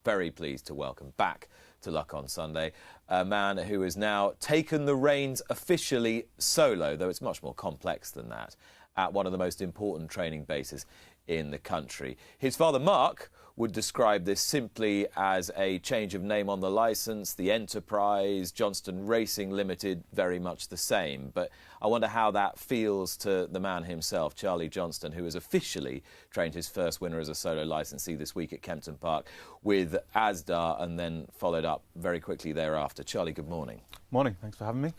very pleased to welcome back to Luck on Sunday a man who has now taken the reins officially solo, though it's much more complex than that, at one of the most important training bases in the country. His father, Mark, would describe this simply as a change of name on the licence, the enterprise, Johnston Racing Limited, very much the same. But I wonder how that feels to the man himself, Charlie Johnston, who has officially trained his first winner as a solo licensee this week at Kempton Park with Asda and then followed up very quickly thereafter. Charlie, good morning. Morning, thanks for having me.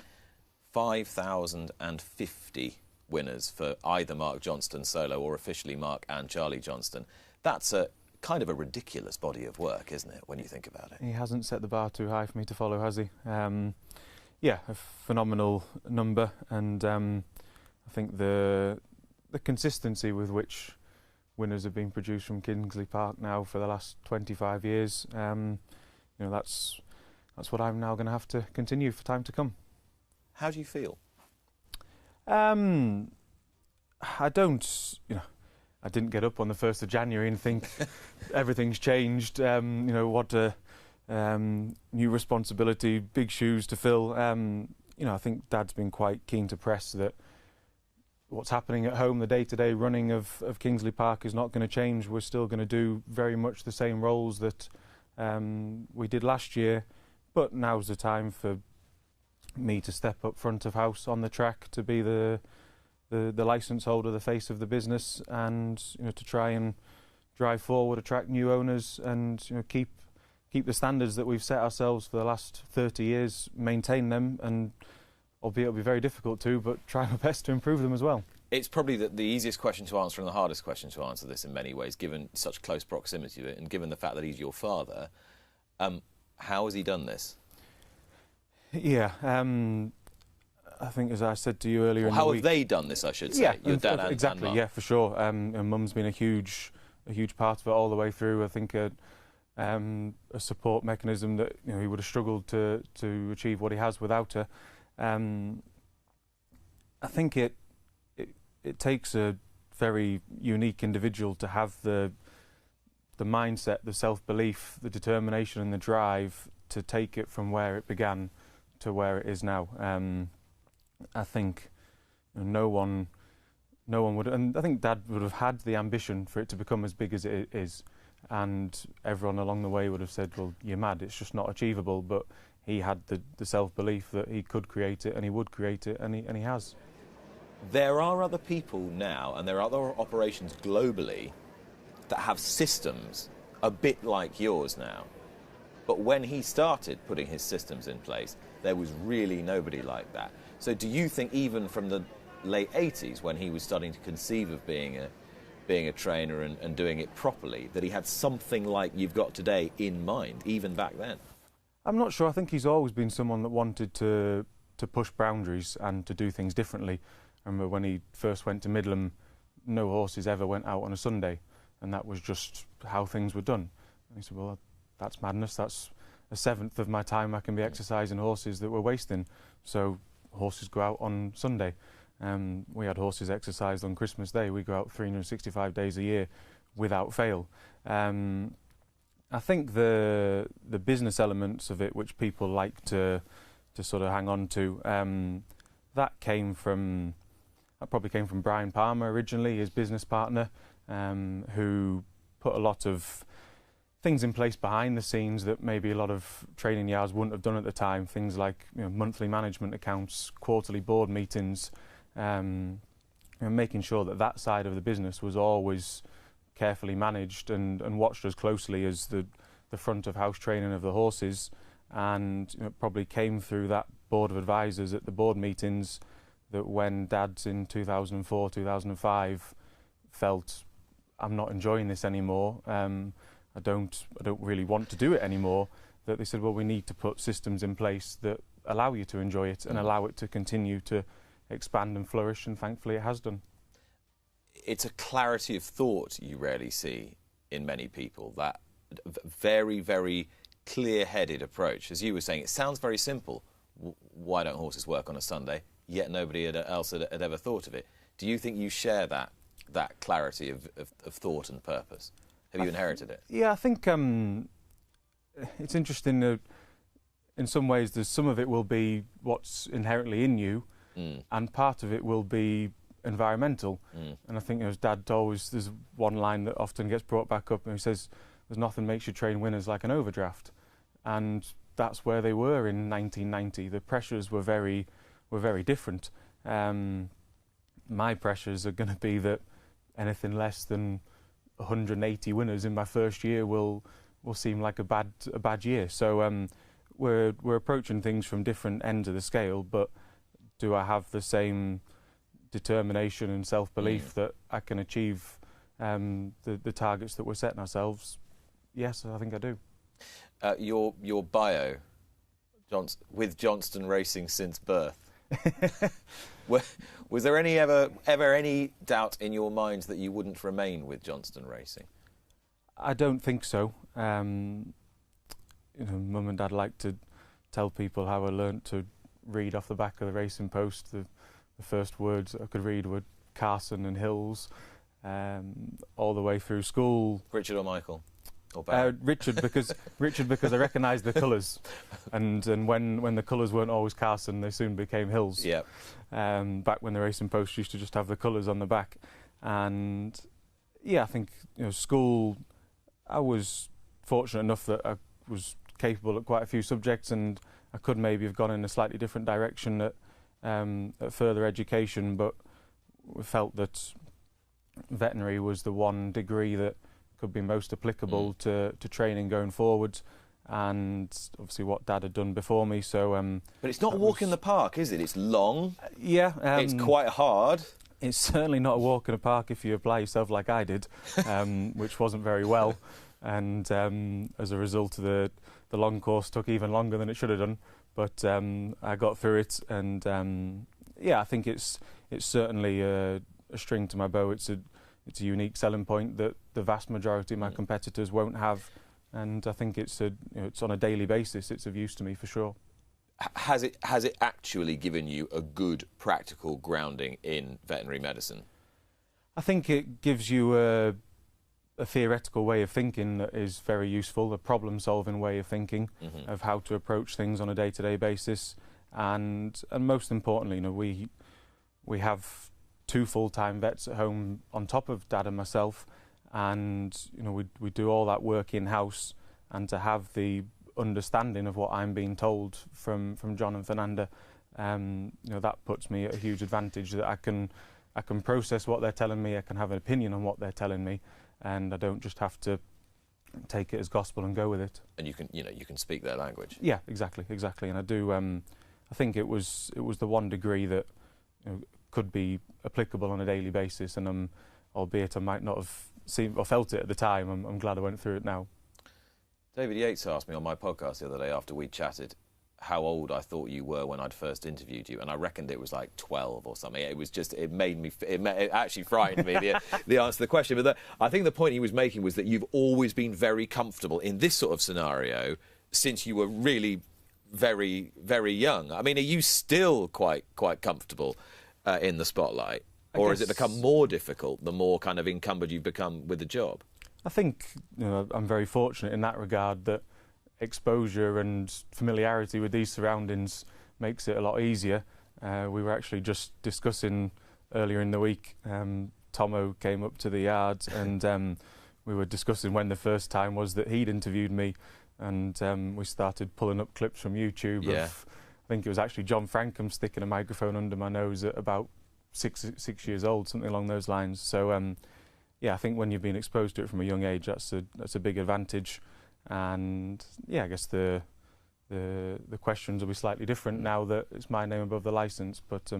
5,050 winners for either Mark Johnston solo or officially Mark and Charlie Johnston. That's a kind of a ridiculous body of work, isn't it, when you think about it? He hasn't set the bar too high for me to follow, has he? Yeah, a phenomenal number, and I think the consistency with which winners have been produced from Kingsley Park now for the last 25 years, you know, that's what I'm now going to have to continue for time to come. How do you feel? I don't, you know, I didn't get up on the 1st of January and think everything's changed. You know, what a new responsibility, big shoes to fill. You know, I think Dad's been quite keen to press that what's happening at home, the day-to-day running of Kingsley Park is not going to change. We're still going to do very much the same roles that we did last year, but now's the time for me to step up front of house on the track, to be the licence holder, the face of the business, and you know, to try and drive forward, attract new owners, and you know, keep the standards that we've set ourselves for the last 30 years, maintain them, and albeit it'll be very difficult to, but try my best to improve them as well. It's probably the easiest question to answer and the hardest question to answer this in many ways, given such close proximity to it and given the fact that he's your father. How has he done this? Yeah, I think, as I said to you earlier in the week... How have they done this, I should say? Yeah, your dad and exactly, Mark. yeah, for sure. And Mum's been a huge part of it all the way through. I think a support mechanism that, you know, he would have struggled to achieve what he has without her. I think it takes a very unique individual to have the mindset, the self-belief, the determination and the drive to take it from where it began to where it is now. I think no one would, and I think Dad would have had the ambition for it to become as big as it is, and everyone along the way would have said, well, you're mad, it's just not achievable, but he had the self-belief that he could create it and he would create it, and he has. There are other people now, and there are other operations globally that have systems a bit like yours now. But when he started putting his systems in place, there was really nobody like that. So do you think even from the late 80s, when he was starting to conceive of being a trainer and doing it properly, that he had something like you've got today in mind, even back then? I'm not sure. I think he's always been someone that wanted to push boundaries and to do things differently. I remember when he first went to Midland, no horses ever went out on a Sunday, and that was just how things were done. And he said, well, that's madness. That's a seventh of my time I can be exercising horses that we're wasting. So horses go out on Sunday. We had horses exercised on Christmas Day. We go out 365 days a year without fail. I think the business elements of it, which people like to sort of hang on to, that probably came from Brian Palmer originally, his business partner, who put a lot of things in place behind the scenes that maybe a lot of training yards wouldn't have done at the time. Things like, you know, monthly management accounts, quarterly board meetings, and making sure that side of the business was always carefully managed and watched as closely as the front of house training of the horses. And you know, it probably came through that board of advisors at the board meetings that when Dad's in 2004, 2005 felt, I'm not enjoying this anymore, I don't really want to do it anymore, that they said, well, we need to put systems in place that allow you to enjoy it and allow it to continue to expand and flourish, and thankfully it has done. It's a clarity of thought you rarely see in many people, that very, very clear-headed approach. As you were saying, it sounds very simple. Why don't horses work on a Sunday? Yet nobody else had ever thought of it. Do you think you share that clarity of thought and purpose? Have you inherited it? Yeah, I think it's interesting. In some ways, some of it will be what's inherently in you, and part of it will be environmental. And I think, as Dad always, there's one line that often gets brought back up, and he says, "There's nothing makes you train winners like an overdraft," and that's where they were in 1990. The pressures were very different. My pressures are going to be that anything less than 180 winners in my first year will seem like a bad year. So we're approaching things from different ends of the scale, but do I have the same determination and self-belief that I can achieve the targets that we're setting ourselves? Yes, I think I do. Your bio, with Johnston Racing since birth. Was there ever any doubt in your mind that you wouldn't remain with Johnston Racing? I don't think so. Mum and Dad like to tell people how I learnt to read off the back of the Racing Post. The first words I could read were Carson and Hills, all the way through school. Richard or Michael? Richard, because I recognised the colours, and when the colours weren't always Carson, they soon became Hills. Yeah. Back when the Racing Post used to just have the colours on the back, and yeah, I think school. I was fortunate enough that I was capable at quite a few subjects, and I could maybe have gone in a slightly different direction at further education, but we felt that veterinary was the one degree that could be most applicable to training going forward, and obviously what Dad had done before me. So, but it's not a walk in the park, is it? It's long. Yeah, it's quite hard. It's certainly not a walk in the park if you apply yourself like I did, which wasn't very well, and as a result, the long course took even longer than it should have done. But I got through it, and yeah, I think it's certainly a string to my bow. It's a unique selling point that the vast majority of my competitors won't have, and I think it's on a daily basis. It's of use to me for sure. Has it actually given you a good practical grounding in veterinary medicine? I think it gives you a theoretical way of thinking that is very useful, a problem-solving way of thinking of how to approach things on a day-to-day basis, and most importantly, we have 2 full-time vets at home on top of Dad and myself, and we do all that work in-house, and to have the understanding of what I'm being told from John and Fernanda, that puts me at a huge advantage, that I can process what they're telling me, I can have an opinion on what they're telling me, and I don't just have to take it as gospel and go with it. And you can speak their language. Yeah, exactly, and I do. I think it was the one degree that could be applicable on a daily basis, and albeit I might not have seen or felt it at the time, I'm glad I went through it now. David Yates asked me on my podcast the other day after we chatted how old I thought you were when I'd first interviewed you, and I reckoned it was like 12 or something. It actually frightened me, the answer to the question. But I think the point he was making was that you've always been very comfortable in this sort of scenario since you were really very, very young. I mean, are you still quite comfortable in the spotlight? Or has it become more difficult the more kind of encumbered you've become with the job? I think I'm very fortunate in that regard, that exposure and familiarity with these surroundings makes it a lot easier. We were actually just discussing earlier in the week, Tomo came up to the yard, and we were discussing when the first time was that he'd interviewed me, and we started pulling up clips from YouTube of, I think it was actually John Frankham sticking a microphone under my nose at about six years old, something along those lines. So yeah, I think when you've been exposed to it from a young age, that's a big advantage. And yeah, I guess the questions will be slightly different now that it's my name above the licence, but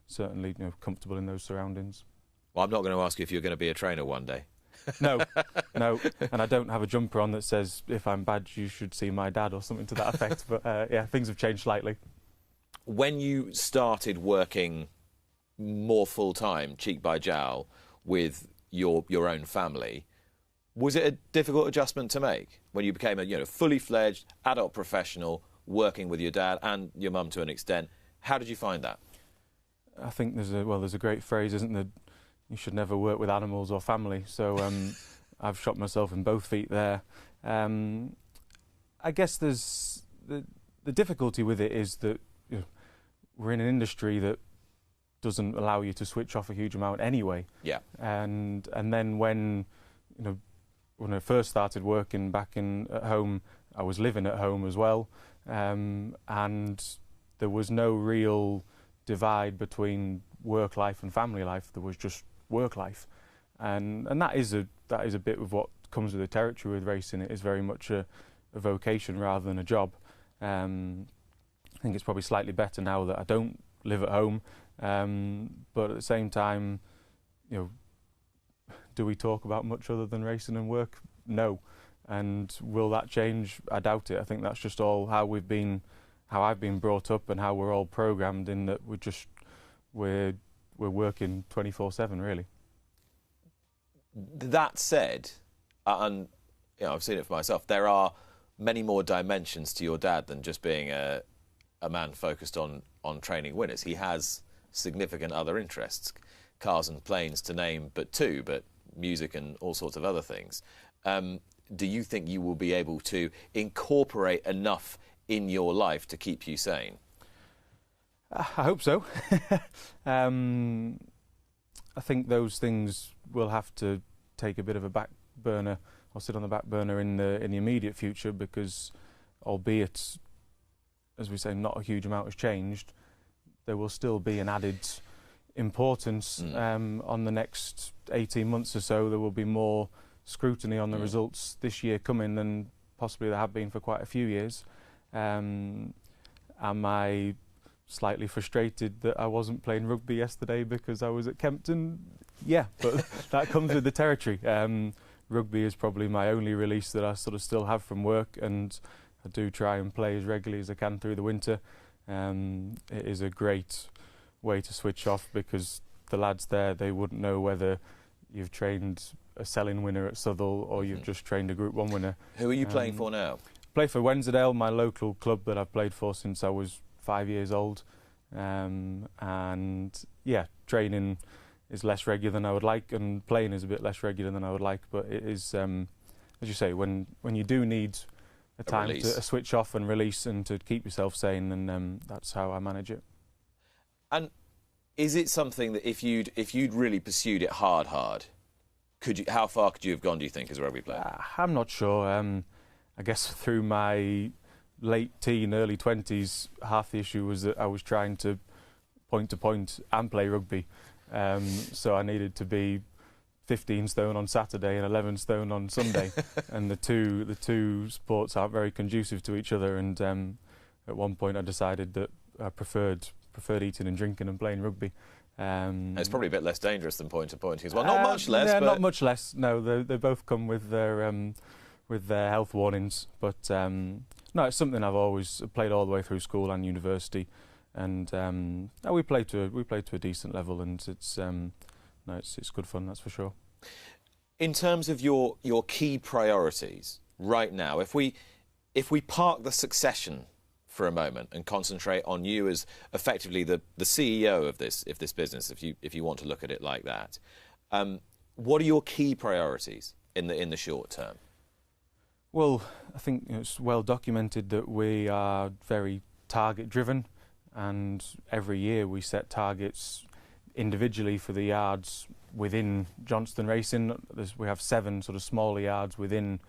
certainly comfortable in those surroundings. Well, I'm not going to ask you if you're going to be a trainer one day. No, and I don't have a jumper on that says, if I'm bad, you should see my dad, or something to that effect. But yeah, things have changed slightly. When you started working more full-time, cheek by jowl, with your own family, was it a difficult adjustment to make when you became a fully fledged adult professional working with your dad and your mum to an extent? How did you find that? I think there's a great phrase, isn't there? You should never work with animals or family. So I've shot myself in both feet there. I I guess there's the difficulty with it is that we're in an industry that doesn't allow you to switch off a huge amount anyway. Yeah. And then when I first started working back at home, I was living at home as well, and there was no real divide between work life and family life. There was just work life, and that is a bit of what comes with the territory with racing. It is very much a vocation rather than a job. I think it's probably slightly better now that I don't live at home, but at the same time, do we talk about much other than racing and work? No. And will that change? I doubt it. I think that's just all how I've been brought up and how we're all programmed in that we're working 24/7 really. That said, and I've seen it for myself, there are many more dimensions to your dad than just being a man focused on training winners. He has significant other interests, cars and planes to name but two, but music and all sorts of other things. Do you think you will be able to incorporate enough in your life to keep you sane? I hope so. I think those things will have to take a bit of a back burner or sit on the back burner in the immediate future, because albeit, as we say, not a huge amount has changed, there will still be an added importance on the next 18 months or so. There will be more scrutiny on the results this year coming than possibly there have been for quite a few years. Am I slightly frustrated that I wasn't playing rugby yesterday because I was at Kempton? Yeah, but that comes with the territory. Rugby is probably my only release that I sort of still have from work, and I do try and play as regularly as I can through the winter. It is a great way to switch off, because the lads there, they wouldn't know whether you've trained a selling winner at Southall or you've just trained a Group 1 winner. Who are you playing for now? Play for Wensleydale, my local club that I've played for since I was 5 years old. And yeah, training is less regular than I would like, and playing is a bit less regular than I would like, but it is, as you say, when you do need a time to switch off and release and to keep yourself sane, then that's how I manage it. And is it something that if you'd really pursued it hard, how far could you have gone, do you think, as a rugby player? I'm not sure. I guess through my late teen, early 20s, half the issue was that I was trying to point and play rugby. So I needed to be 15 stone on Saturday and 11 stone on Sunday, and the two sports aren't very conducive to each other. And at one point, I decided that I preferred eating and drinking and playing rugby. It's probably a bit less dangerous than point to point as well. Not much less. Yeah, but not much less. No, they both come with their health warnings. But no, it's something I've always played all the way through school and university, and we play to a decent level, and it's good fun, that's for sure. In terms of your key priorities right now, if we park the succession for a moment and concentrate on you as effectively the CEO of this business, if you want to look at it like that, what are your key priorities in the short term? Well, I think it's well documented that we are very target driven, and every year we set targets individually for the yards within Johnston Racing. We have 7 sort of smaller yards within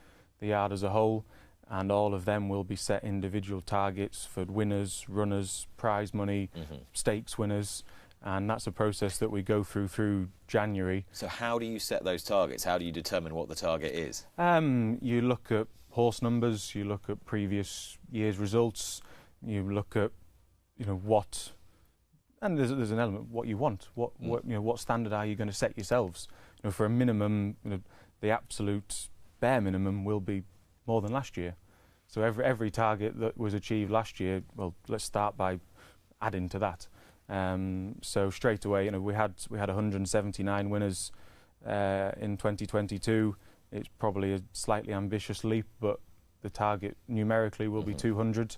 the yard as a whole, and all of them will be set individual targets for winners, runners, prize money, stakes winners, and that's a process that we go through January. So how do you set those targets? How do you determine what the target is? You look at horse numbers, you look at previous year's results, you look at what, and there's an element of what you want. What standard are you going to set yourselves? For a minimum, the absolute bare minimum will be more than last year. So every target that was achieved last year, well, let's start by adding to that. So straight away, we had 179 winners in 2022. It's probably a slightly ambitious leap, but the target numerically will be 200,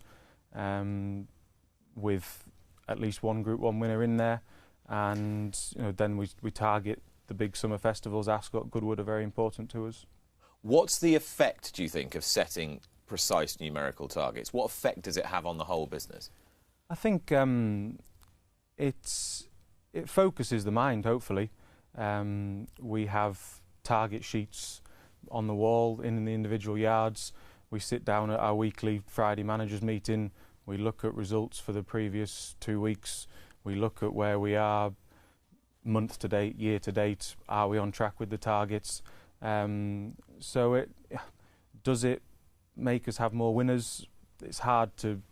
with at least one Group 1 winner in there. And then we target the big summer festivals. Ascot, Goodwood are very important to us. What's the effect, do you think, of setting precise numerical targets? What effect does it have on the whole business? I think it focuses the mind, hopefully. We have target sheets on the wall in the individual yards. We sit down at our weekly Friday managers meeting. We look at results for the previous 2 weeks. We look at where we are month to date, year to date. Are we on track with the targets? So does it make us have more winners? It's hard to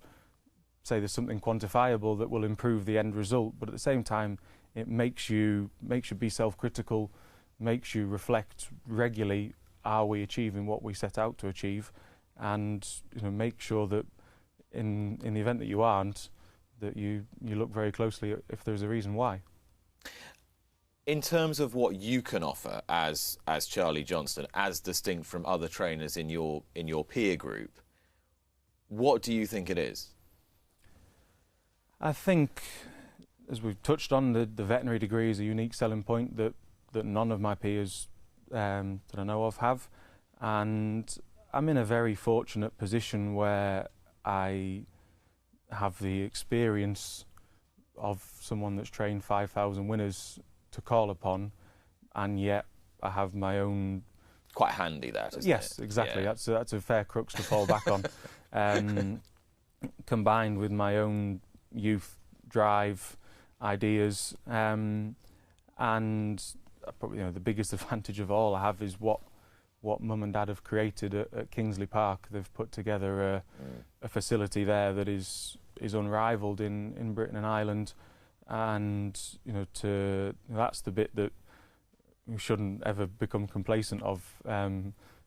say there's something quantifiable that will improve the end result, but at the same time it makes you be self-critical, makes you reflect regularly, are we achieving what we set out to achieve, and make sure that in the event that you aren't, that you look very closely if there's a reason why. In terms of what you can offer as Charlie Johnston, as distinct from other trainers in your peer group, what do you think it is? I think, as we've touched on, the veterinary degree is a unique selling point that none of my peers that I know of have, and I'm in a very fortunate position where I have the experience of someone that's trained 5,000 winners to call upon, and yet I have my own. Quite handy, that, isn't it? Yes, exactly. Yeah. That's a fair crux to fall back on. Combined with my own youth, drive, ideas, and probably the biggest advantage of all I have is what Mum and Dad have created at Kingsley Park. They've put together a facility there that is unrivaled in Britain and Ireland, and that's the bit that we shouldn't ever become complacent of.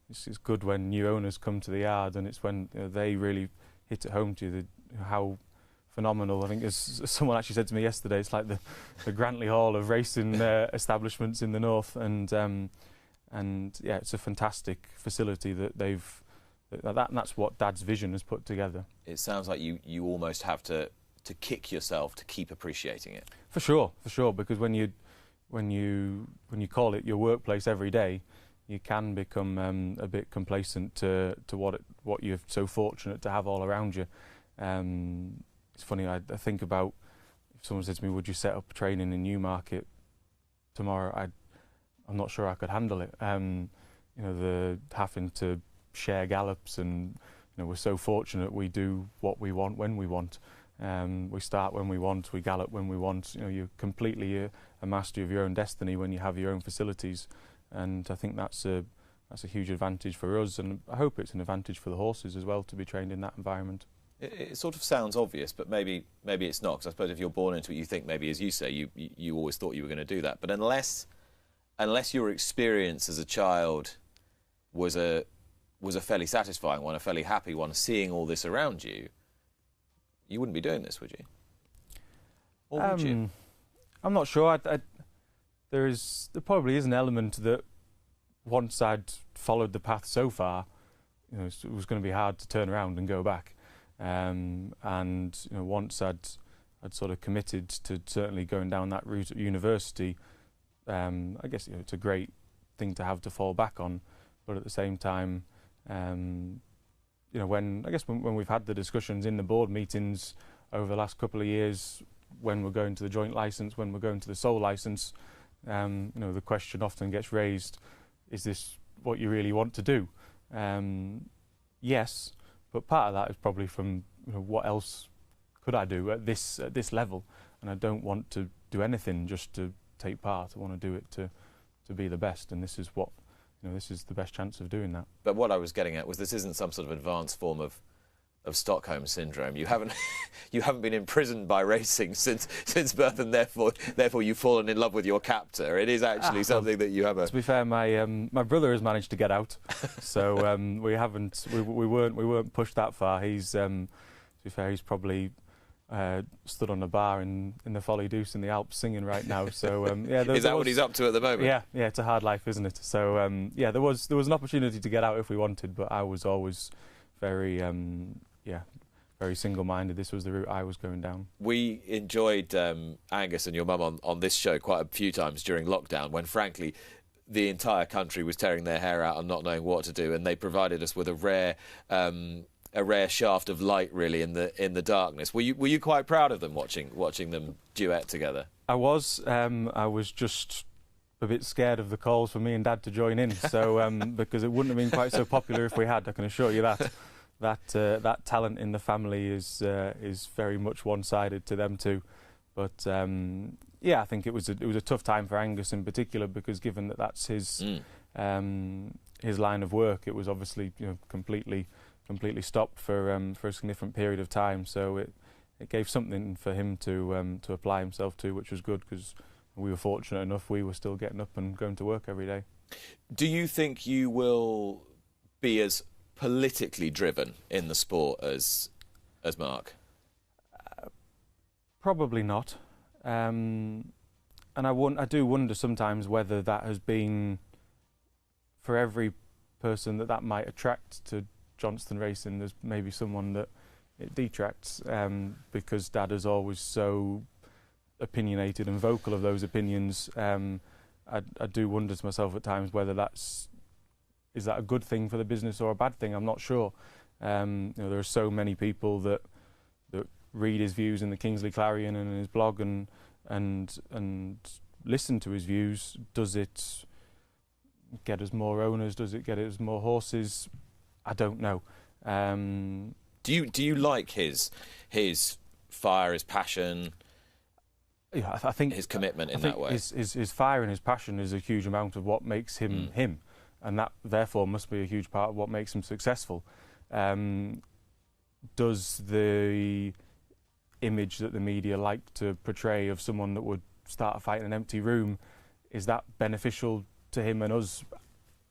It's good when new owners come to the yard, and it's when they really hit it home to you how phenomenal. I think, as someone actually said to me yesterday, it's like the Grantley Hall of racing establishments in the north, and yeah, it's a fantastic facility that that's what Dad's vision has put together. It sounds like you almost have to kick yourself to keep appreciating it. For sure, because when you call it your workplace every day, you can become a bit complacent to what you're so fortunate to have all around you. It's funny, I think about, if someone said to me, would you set up training in Newmarket tomorrow, I'm not sure I could handle it. The having to share gallops, and we're so fortunate we do what we want when we want. We start when we want, we gallop when we want. You're completely a master of your own destiny when you have your own facilities, and I think that's a huge advantage for us, and I hope it's an advantage for the horses as well to be trained in that environment. It sort of sounds obvious, but maybe it's not, because I suppose if you're born into it, you think maybe, as you say, you always thought you were going to do that. But unless your experience as a child was a fairly satisfying one, a fairly happy one, seeing all this around you, you wouldn't be doing this, would you? Or would you? I'm not sure. There probably is an element that once I'd followed the path so far, it was going to be hard to turn around and go back. And once I'd sort of committed to certainly going down that route at university, I guess it's a great thing to have to fall back on, but at the same time, when we've had the discussions in the board meetings over the last couple of years, when we're going to the joint licence, when we're going to the sole licence, the question often gets raised: is this what you really want to do? Yes. But part of that is probably from what else could I do at this level, and I don't want to do anything just to take part. I want to do it to be the best, and this is what this is the best chance of doing that. But what I was getting at was, this isn't some sort of advanced form of Stockholm syndrome. You haven't been imprisoned by racing since birth, and therefore you've fallen in love with your captor. It is actually something that you have. To be fair, my brother has managed to get out, so we weren't pushed that far. He's to be fair, he's probably stood on a bar in the Folly Deuce in the Alps singing right now. So is that what he's up to at the moment? Yeah, it's a hard life, isn't it? So there was an opportunity to get out if we wanted, but I was always very very single-minded. This was the route I was going down. We enjoyed Angus and your mum on this show quite a few times during lockdown, when frankly the entire country was tearing their hair out and not knowing what to do, and they provided us with a rare shaft of light, really, in the darkness. Were you quite proud of them watching them duet together? I was just a bit scared of the calls for me and Dad to join in, so because it wouldn't have been quite so popular if we had. I can assure you that. That talent in the family is very much one-sided to them too. But yeah, I think it was a tough time for Angus in particular, because given that that's his line of work, it was obviously completely stopped for a significant period of time. So it gave something for him to apply himself to, which was good, because we were fortunate enough we were still getting up and going to work every day. Do you think you will be as politically driven in the sport as Mark? Probably not. And I do wonder sometimes whether that has been, for every person that might attract to Johnston racing, there's maybe someone that it detracts, because Dad is always so opinionated and vocal of those opinions. I do wonder to myself at times whether is that a good thing for the business or a bad thing. I'm not sure. There are so many people that read his views in the Kingsley Clarion and in his blog and listen to his views. Does it get us more owners? Does it get us more horses? I don't know. Do you like his fire, his passion? Yeah, I think his commitment in that way. His fire and his passion is a huge amount of what makes him him, and that therefore must be a huge part of what makes him successful. Does the image that the media like to portray of someone that would start a fight in an empty room, is that beneficial to him and us?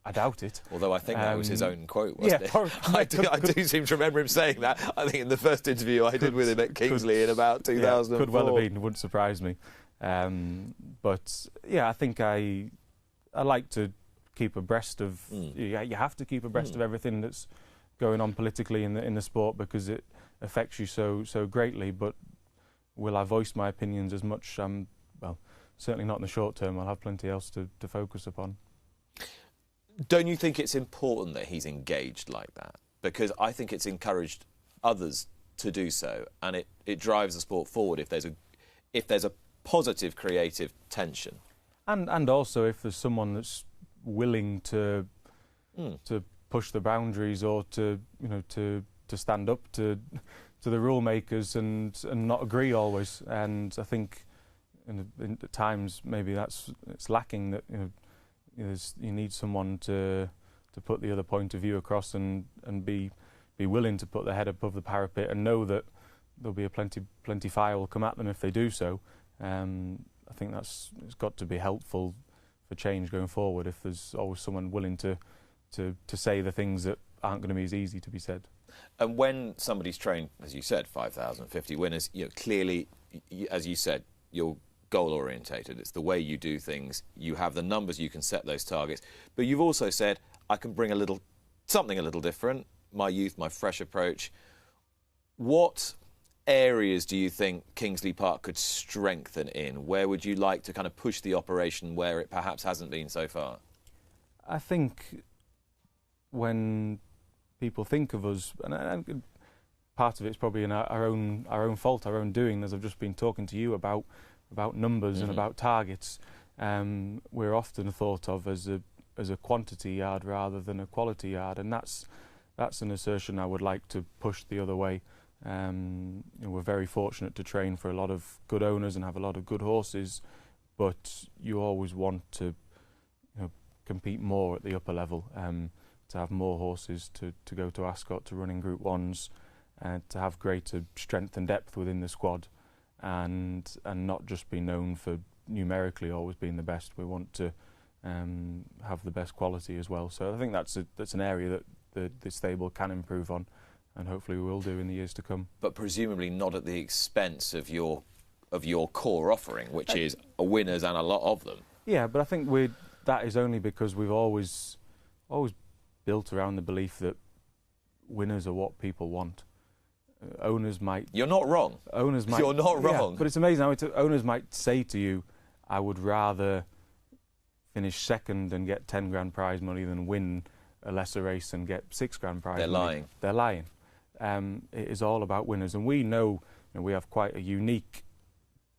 I doubt it. Although I think that was his own quote, wasn't it? I do seem to remember him saying that. I think in the first interview I did with him at Kingsley in about 2004. Could well have been, wouldn't surprise me. But yeah, I think I like to keep abreast of. You have to keep abreast of everything that's going on politically in the sport, because it affects you so greatly. But will I voice my opinions as much? Well, certainly not in the short term. I'll have plenty else to focus upon. Don't you think it's important that he's engaged like that? Because I think it's encouraged others to do so, and it drives the sport forward if there's a positive creative tension. And also if there's someone that's willing to push the boundaries, or to stand up to the rule makers and not agree always. And I think at times maybe it's lacking, that you need someone to put the other point of view across and be willing to put their head above the parapet and know that there'll be plenty fire will come at them if they do so. I think it's got to be helpful for change going forward, if there's always someone willing to say the things that aren't going to be as easy to be said. And when somebody's trained, as you said, 5,050 winners, clearly, as you said, you're goal-orientated. It's the way you do things. You have the numbers, you can set those targets. But you've also said, I can bring something a little different, my youth, my fresh approach. What areas do you think Kingsley Park could strengthen in? Where would you like to kind of push the operation where it perhaps hasn't been so far? I think when people think of us, and part of it's probably in our own fault, our own doing, as I've just been talking to you about numbers and about targets. We're often thought of as a quantity yard rather than a quality yard, and that's an assertion I would like to push the other way. We're very fortunate to train for a lot of good owners and have a lot of good horses, but you always want to compete more at the upper level, to have more horses to go to Ascot, to run in Group 1s, and to have greater strength and depth within the squad, and not just be known for numerically always being the best. We want to have the best quality as well. So I think that's an area that the stable can improve on, and hopefully we will do in the years to come. But presumably not at the expense of your core offering, which is winners and a lot of them. Yeah, but I think that is only because we've always built around the belief that winners are what people want. Owners might... You're not wrong. Owners might... You're not wrong. Yeah, but it's amazing how owners might say to you, I would rather finish second and get 10 grand prize money than win a lesser race and get 6 grand prize They're money. lying. They're lying. It is all about winners, and we know, we have quite a unique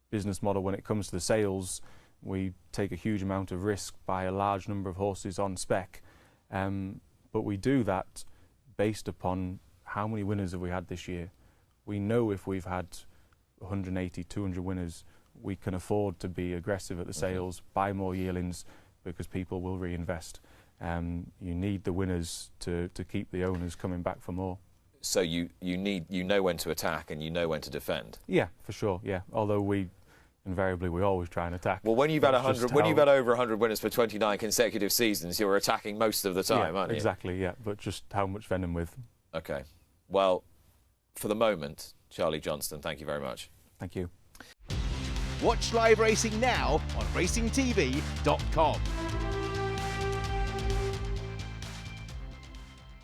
business model when it comes to the sales. We take a huge amount of risk, buy a large number of horses on spec, but we do that based upon how many winners have we had this year. We know if we've had 180, 200 winners, we can afford to be aggressive at the sales, buy more yearlings, because people will reinvest. You need the winners to keep the owners coming back for more. So you know when to attack and you know when to defend. Yeah, for sure. Yeah, although we always try and attack. Well, when you've had over 100 winners for 29 consecutive seasons, you're attacking most of the time, aren't you? Exactly. Yeah, but just how much venom with. Okay. Well, for the moment, Charlie Johnston, thank you very much. Thank you. Watch live racing now on racingtv.com.